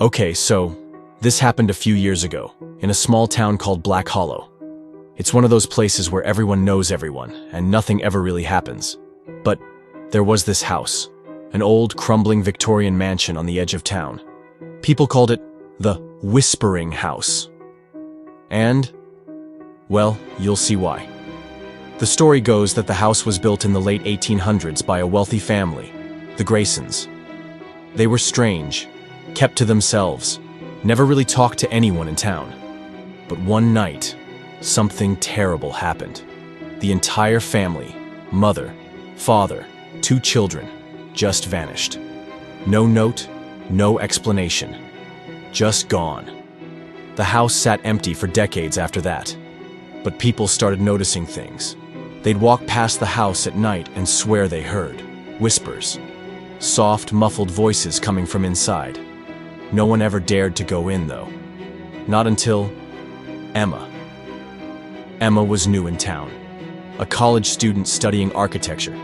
Okay, so this happened a few years ago, in a small town called Black Hollow. It's one of those places where everyone knows everyone, and nothing ever really happens. But there was this house, an old, crumbling Victorian mansion on the edge of town. People called it the Whispering House. And, well, you'll see why. The story goes that the house was built in the late 1800s by a wealthy family, the Graysons. They were strange, kept to themselves, never really talked to anyone in town. But one night, something terrible happened. The entire family, mother, father, 2 children, just vanished. No note, no explanation. Just gone. The house sat empty for decades after that. But people started noticing things. They'd walk past the house at night and swear they heard whispers. Soft, muffled voices coming from inside. No one ever dared to go in, though. Not until Emma. Emma was new in town, a college student studying architecture.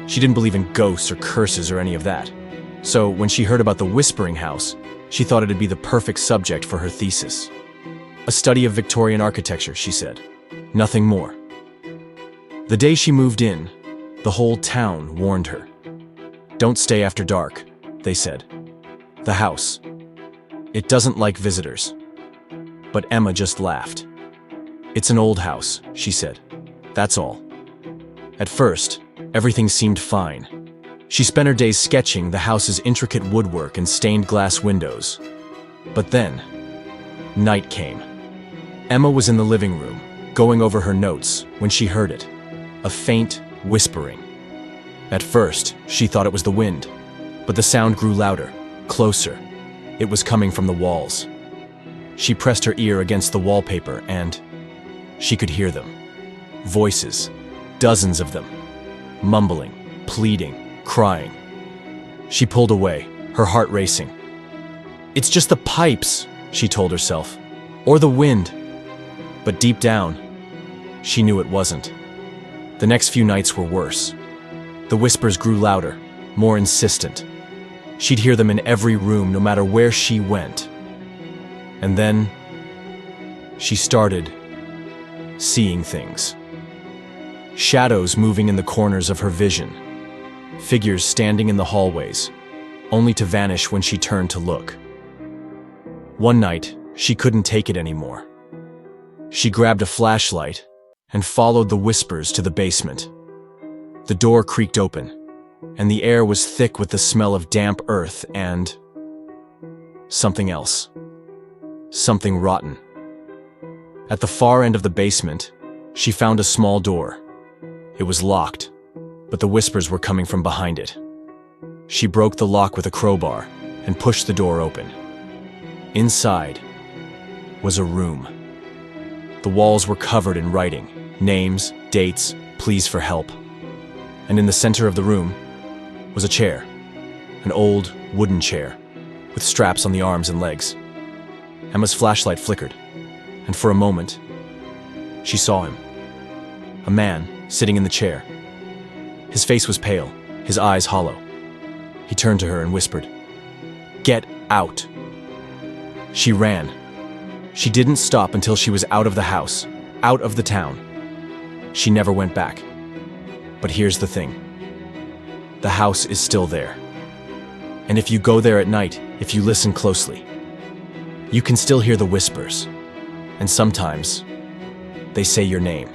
She didn't believe in ghosts or curses or any of that. So when she heard about the Whispering House, she thought it'd be the perfect subject for her thesis. A study of Victorian architecture, she said. Nothing more. The day she moved in, the whole town warned her. Don't stay after dark, they said. The house. It doesn't like visitors. But Emma just laughed. It's an old house, she said. That's all. At first, everything seemed fine. She spent her days sketching the house's intricate woodwork and stained glass windows. But then, night came. Emma was in the living room, going over her notes, when she heard it. A faint whispering. At first, she thought it was the wind, but the sound grew louder, closer. It was coming from the walls. She pressed her ear against the wallpaper and she could hear them. Voices, dozens of them, mumbling, pleading, crying. She pulled away, her heart racing. It's just the pipes, she told herself, or the wind. But deep down, she knew it wasn't. The next few nights were worse. The whispers grew louder, more insistent. She'd hear them in every room, no matter where she went. And then, she started seeing things. Shadows moving in the corners of her vision. Figures standing in the hallways, only to vanish when she turned to look. One night, she couldn't take it anymore. She grabbed a flashlight and followed the whispers to the basement. The door creaked open, and the air was thick with the smell of damp earth and something else. Something rotten. At the far end of the basement, she found a small door. It was locked, but the whispers were coming from behind it. She broke the lock with a crowbar and pushed the door open. Inside was a room. The walls were covered in writing, names, dates, pleas for help. And in the center of the room was a chair, an old wooden chair, with straps on the arms and legs. Emma's flashlight flickered, and for a moment, she saw him. A man sitting in the chair. His face was pale, his eyes hollow. He turned to her and whispered, "Get out." She ran. She didn't stop until she was out of the house, out of the town. She never went back. But here's the thing. The house is still there. And if you go there at night, if you listen closely, you can still hear the whispers. And sometimes, they say your name.